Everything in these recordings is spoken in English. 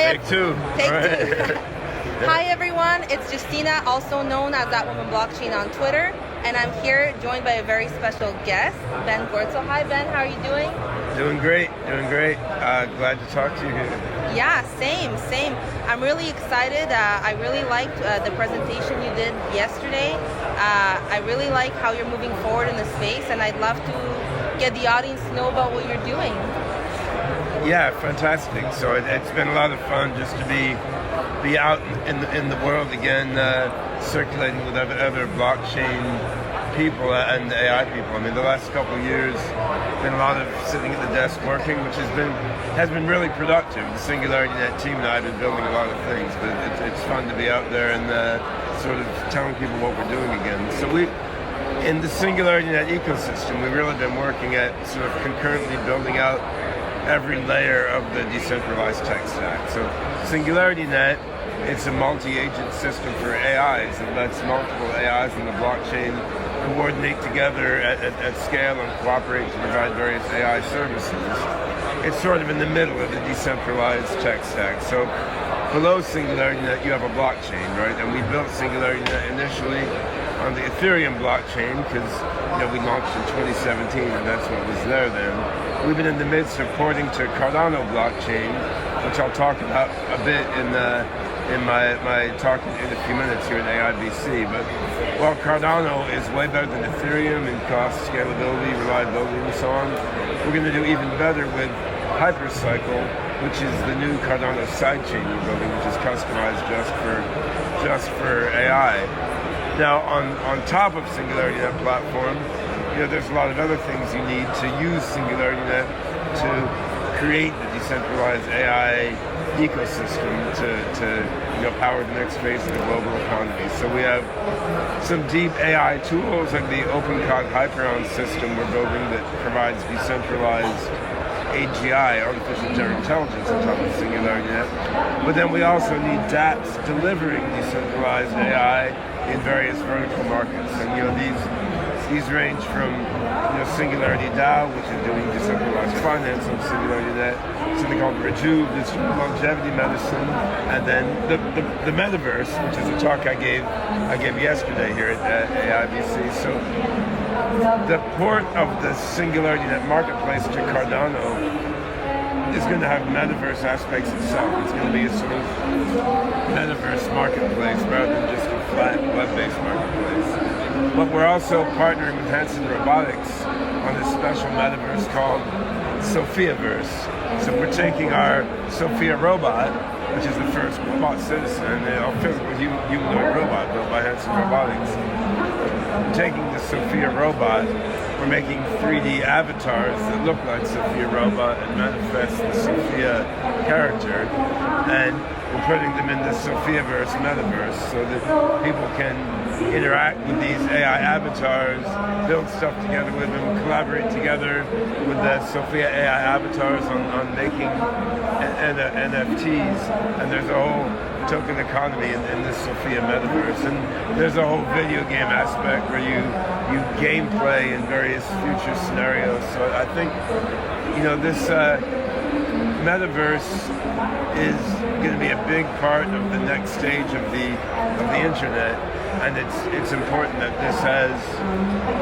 Take two. Take Right. two. Hi everyone, it's Justyna, also known as That Woman Blockchain on Twitter, and I'm here joined by a very special guest, Ben Goertzel. Hi Ben, how are you doing? Doing great, doing great. Glad to talk to you here. Yeah, same. I'm really excited. I really liked the presentation you did yesterday. I really like how you're moving forward in the space, and I'd love to get the audience to know about what you're doing. Yeah, fantastic. So it's been a lot of fun just to be out in the world again, circulating with other blockchain people and AI people. I mean, the last couple of years, been a lot of sitting at the desk working, which has been really productive. The SingularityNet team and I have been building a lot of things, but it's fun to be out there and sort of telling people what we're doing again. So in the SingularityNet ecosystem, we've really been working at sort of concurrently building out every layer of the decentralized tech stack. So SingularityNet, it's a multi-agent system for AIs that lets multiple AIs in the blockchain coordinate together at scale and cooperate to provide various AI services. It's sort of in the middle of the decentralized tech stack. So below SingularityNet, you have a blockchain, right? And we built SingularityNet initially on the Ethereum blockchain because we launched in 2017 and that's what was there then. We've been in the midst of porting to Cardano blockchain, which I'll talk about a bit in my talk in a few minutes here at AIBC. But while Cardano is way better than Ethereum in cost, scalability, reliability, and so on, we're going to do even better with Hypercycle, which is the new Cardano sidechain we're building, which is customized just for AI. Now, on top of SingularityNet platform, there's a lot of other things you need to use SingularityNet to create the decentralized AI ecosystem to power the next phase of the global economy. So we have some deep AI tools like the OpenCog Hyperon system we're building that provides decentralized AGI, artificial general intelligence, on top of SingularityNet. But then we also need dApps delivering decentralized AI in various vertical markets. And these range from Singularity DAO, which is doing decentralized finance on SingularityNet, something called Rejuve, this longevity medicine, and then the metaverse, which is a talk I gave yesterday here at AIBC. So the port of the SingularityNet marketplace to Cardano is going to have metaverse aspects itself. It's going to be a sort of metaverse marketplace rather than just a flat web-based marketplace. But we're also partnering with Hanson Robotics on a special metaverse called Sophiaverse. So we're taking our Sophia robot, which is the first robot citizen, a physical humanoid robot built by Hanson Robotics. Taking the Sophia robot, we're making 3D avatars that look like Sophia robot and manifest the Sophia character, and we're putting them in the Sophiaverse metaverse so that people can interact with these AI avatars, build stuff together with them, collaborate together with the Sophia AI avatars on making NFTs, and there's a whole token economy in this Sophia metaverse, and there's a whole video game aspect where you gameplay in various future scenarios. So I think this metaverse is going to be a big part of the next stage of the internet, and it's important that this has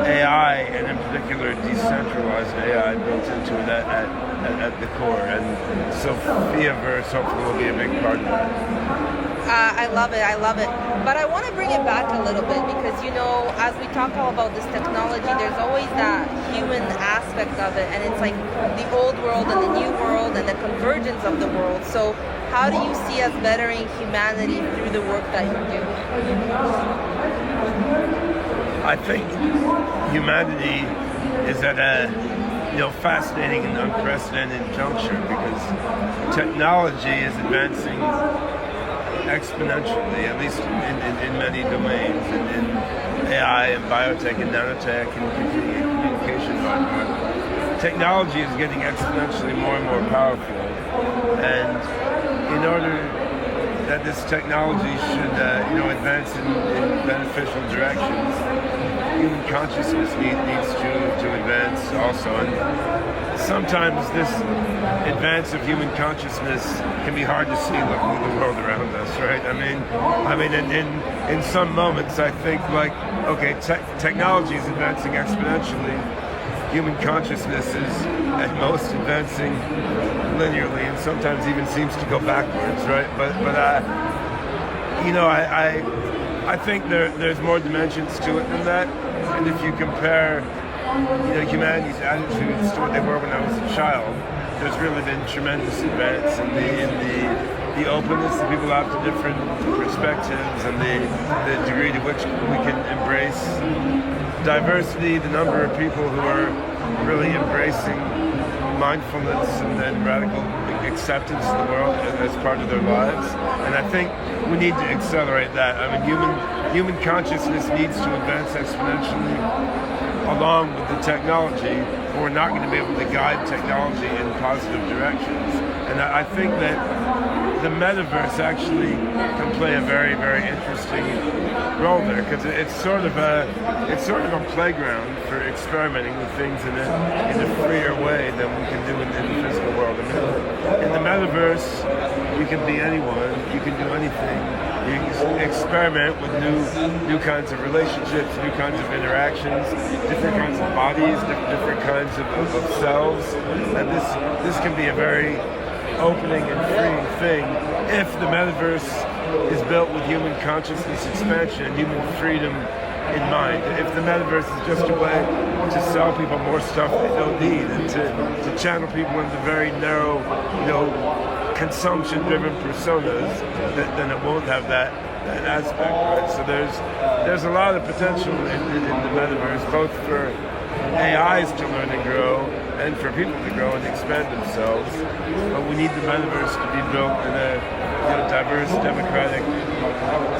AI, and in particular decentralized AI, built into it at the core, and Sophiaverse hopefully will be a big part of that. I love it. But I want to bring it back a little bit because, as we talk all about this technology, there's always that human aspect of it, and it's like the old world and the new world and the convergence of the world. So how do you see us bettering humanity through the work that you're doing? I think humanity is at a fascinating and unprecedented juncture because technology is advancing exponentially, at least in many domains, in AI and biotech and nanotech and communication. Technology is getting exponentially more and more powerful, and in order that this technology should advance in beneficial directions, human consciousness needs to advance also. And sometimes this advance of human consciousness can be hard to see looking at the world around us, right? I mean, in some moments, I think like, okay, technology is advancing exponentially. Human consciousness is at most advancing linearly, and sometimes even seems to go backwards, right? But you know, I think there's more dimensions to it than that. And if you compare, you know, humanity's attitudes to what they were when I was a child, there's really been tremendous advance in the openness that people have to different perspectives, and the degree to which we can embrace diversity, the number of people who are really embracing mindfulness and then radical acceptance of the world as part of their lives. And I think we need to accelerate that. I mean, human consciousness needs to advance exponentially along with the technology, or we're not going to be able to guide technology in positive directions. And I think that the metaverse actually can play a very, very interesting role there, because it's sort of a playground for experimenting with things in a freer way than we can do in the physical world. I mean, in the metaverse, you can be anyone, you can do anything. You can experiment with new kinds of relationships, new kinds of interactions, different kinds of bodies, different kinds of selves, and this can be a very opening and freeing thing if the metaverse is built with human consciousness expansion and human freedom in mind. If the metaverse is just a way to sell people more stuff they don't need, and to channel people into very narrow, you know, consumption-driven personas, then it won't have that aspect, right? So there's a lot of potential in the metaverse, both for AIs to learn and grow, and for people to grow and expand themselves. But we need the metaverse to be built in a diverse, democratic,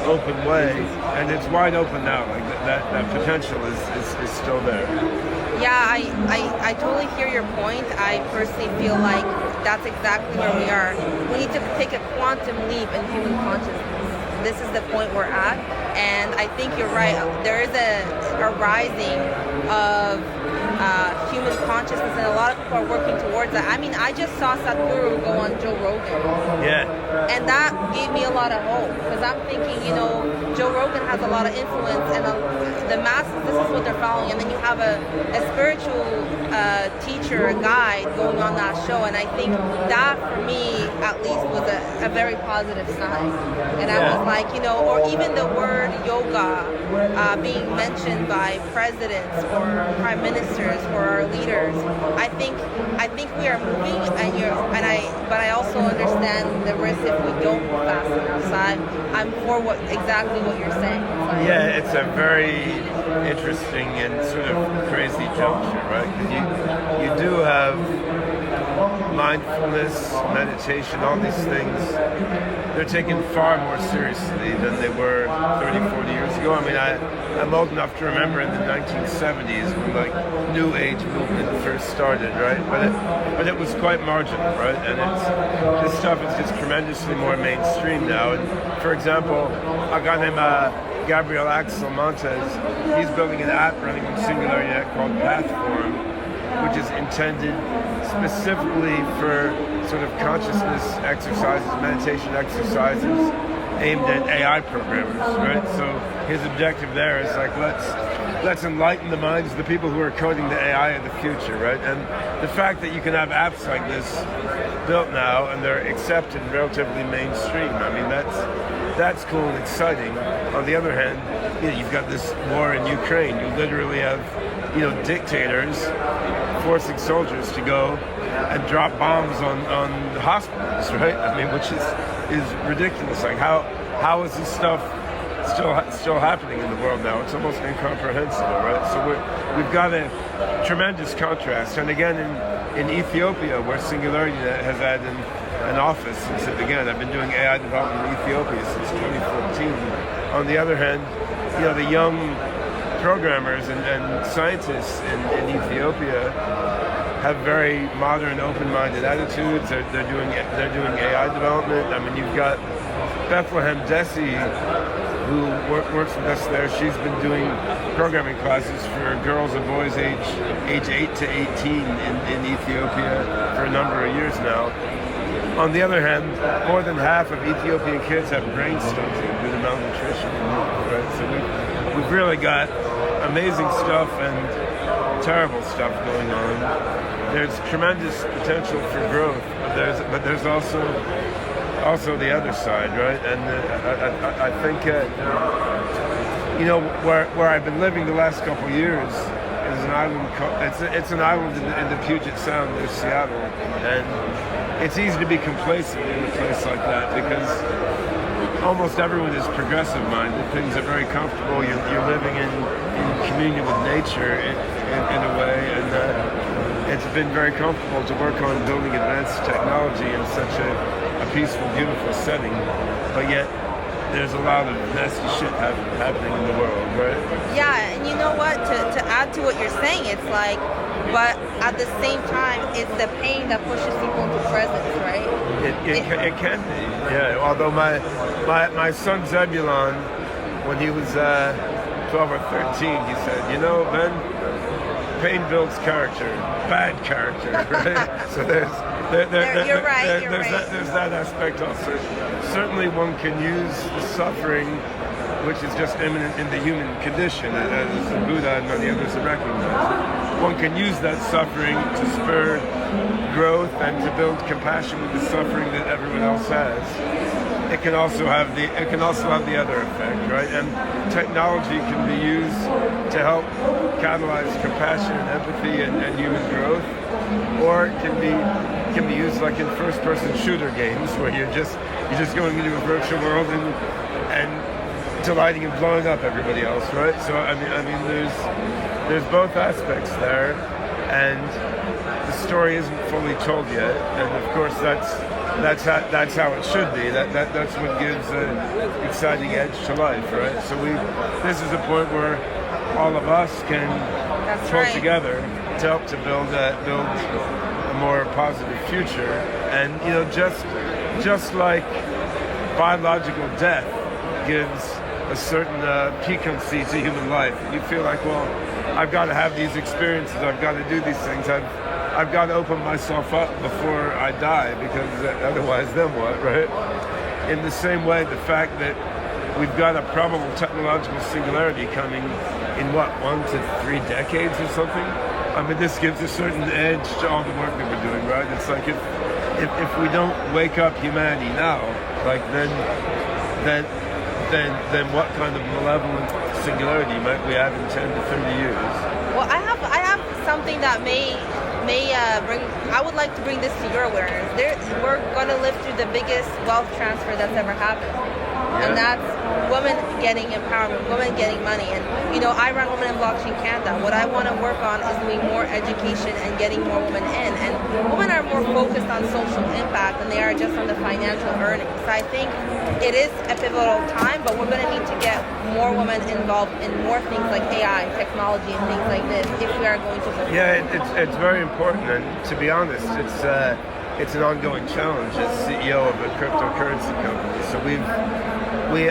open way, and it's wide open now. Like that potential is still there. Yeah, I totally hear your point. I personally feel like that's exactly where we are. We need to take a quantum leap in human consciousness. This is the point we're at, and I think you're right. There is a rising of human consciousness, and a lot of people are working towards that. I mean, I just saw Sadhguru go on Joe Rogan. Yeah. And that gave me a lot of hope, because I'm thinking, you know, Joe Rogan has a lot of influence, and the masses, this is what they're following, and then you have a spiritual teacher, a guide going on that show, and I think that, for me, at least, was a very positive sign. And I was like, you know, or even the word yoga being mentioned by presidents or prime ministers or our leaders. I think we are moving, but I also understand the risk if we don't move fast enough. So I'm for exactly what you're saying. Yeah, it's a very interesting and sort of crazy juncture, right? Because you do have mindfulness, meditation, all these things. They're taken far more seriously than they were 30, 40 years ago. I mean, I'm old enough to remember in the 1970s when like New Age movement first started, right? But it was quite marginal, right? And this stuff is just tremendously more mainstream now. And for example, a guy named Gabriel Axel Montes, he's building an app running on SingularityNet called Pathform, which is intended specifically for sort of consciousness exercises, meditation exercises aimed at AI programmers, right? So his objective there is like, let's enlighten the minds of the people who are coding the AI of the future, right? And the fact that you can have apps like this built now and they're accepted relatively mainstream, I mean, that's cool and exciting. On the other hand, you know, you've got this war in Ukraine. You literally have, you know, dictators forcing soldiers to go and drop bombs on the hospitals, right? I mean, which is ridiculous. Like, how is this stuff still happening in the world now? It's almost incomprehensible, right? So we've got a tremendous contrast. And again, in Ethiopia, where SingularityNet has had an office since it began. I've been doing AI development in Ethiopia since 2014. On the other hand, you know, the young programmers and scientists in Ethiopia have very modern, open-minded attitudes. They're doing AI development. I mean, you've got Bethlehem Desi who works with us there. She's been doing programming classes for girls and boys age 8 to 18 in Ethiopia for a number of years now. On the other hand, more than half of Ethiopian kids have brain stunting due to malnutrition. Right? So we've really got amazing stuff and terrible stuff going on. There's tremendous potential for growth, but there's also the other side, right? And I think where I've been living the last couple of years is an island. It's an island in the Puget Sound near Seattle, and it's easy to be complacent in a place like that because almost everyone is progressive-minded. Things are very comfortable. You're living in communion with nature in a way, and it's been very comfortable to work on building advanced technology in such a peaceful, beautiful setting. But yet, there's a lot of nasty shit happening in the world, right? Yeah, and you know what? To add to what you're saying, it's like, but at the same time, it's the pain that pushes people into presence, right? It can be, yeah. Although my son Zebulon, when he was 12 or 13, he said, Ben, pain builds character, bad character, right? So there's that aspect also. Certainly one can use the suffering, which is just imminent in the human condition, as the Buddha and many others have recognized. One can use that suffering to spur growth and to build compassion with the suffering that everyone else has. It can also have the other effect, right? And technology can be used to help catalyze compassion and empathy and human growth, or it can be used like in first-person shooter games where you're just going into a virtual world and delighting and blowing up everybody else, right? So I mean, there's both aspects there, and the story isn't fully told yet, and of course that's how it should be. That's what gives an exciting edge to life, right? So this is a point where all of us can pull together to help to build a more positive future. And just like biological death gives a certain piquancy to human life, you feel like, well, I've got to have these experiences, I've got to do these things, I've got to open myself up before I die, because otherwise then what, right? In the same way, the fact that we've got a probable technological singularity coming in 1 to 3 decades or something, I mean, this gives a certain edge to all the work that we're doing, right? It's like if we don't wake up humanity now, like then what kind of malevolent singularity might we have in 10 to 30 years? Well, I have something that may bring. I would like to bring this to your awareness. We're going to live through the biggest wealth transfer that's ever happened, and that's women getting empowerment, women getting money. And I run Women in Blockchain Canada. What I want to work on is doing more education and getting more women in. And women are more focused on social impact than they are just on the financial earnings. So I think it is a pivotal time, but we're going to need to get more women involved in more things like AI, technology, and things like this if we are going to move. Yeah, it's very important, and to be honest, it's an ongoing challenge as CEO of a cryptocurrency company. So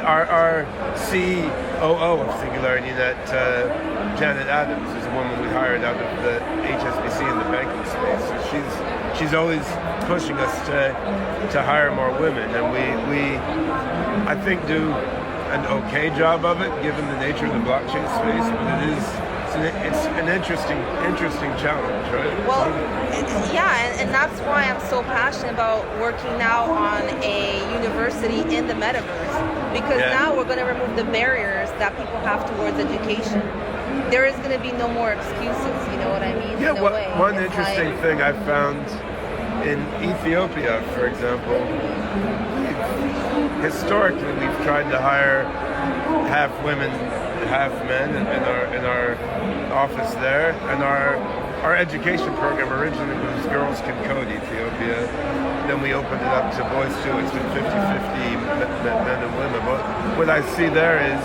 our COO of SingularityNet, Janet Adams, is a woman we hired out of the HSBC in the banking space. So she's always pushing us to hire more women, and we I think do an okay job of it given the nature of the blockchain space, but it's an interesting challenge, right? Well, yeah, and that's why I'm so passionate about working now on a university in the metaverse, because now we're going to remove the barriers that people have towards education. There is going to be no more excuses, you know what I mean? Yeah, one interesting thing I found in Ethiopia, for example, historically we've tried to hire half women, half men in our office there, and our education program originally was Girls Can Code Ethiopia. Then we opened it up to boys too. It's been 50-50 men and women. But what I see there is,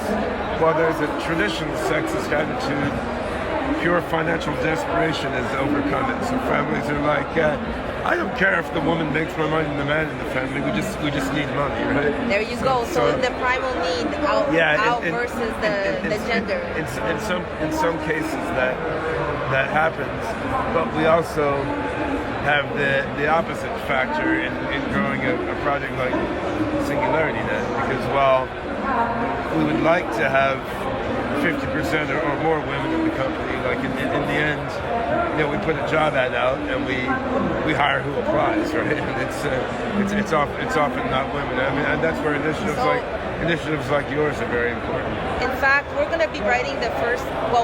while there's a traditional sexist attitude pure financial desperation has overcome it. So families are like, I don't care if the woman makes more money than the man in the family. We just need money, right? There you go. So the primal need out versus the gender. In some cases that happens, but we also have the opposite factor in growing a project like SingularityNet, because while we would like to have 50% or more women in the company, like in the end, we put a job ad out and we hire who applies, right? And it's often not women. I mean, and that's where initiatives like yours are very important. In fact, we're going to be writing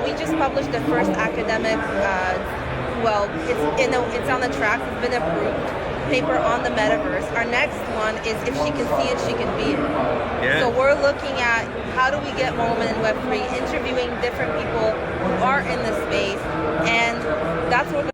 we just published the first academic, it's on the track, it's been approved, paper on the metaverse. Our next one is if she can see it, she can be it. Yeah. So we're looking at how do we get more women in Web3, interviewing different people who are in the space, and that's what we're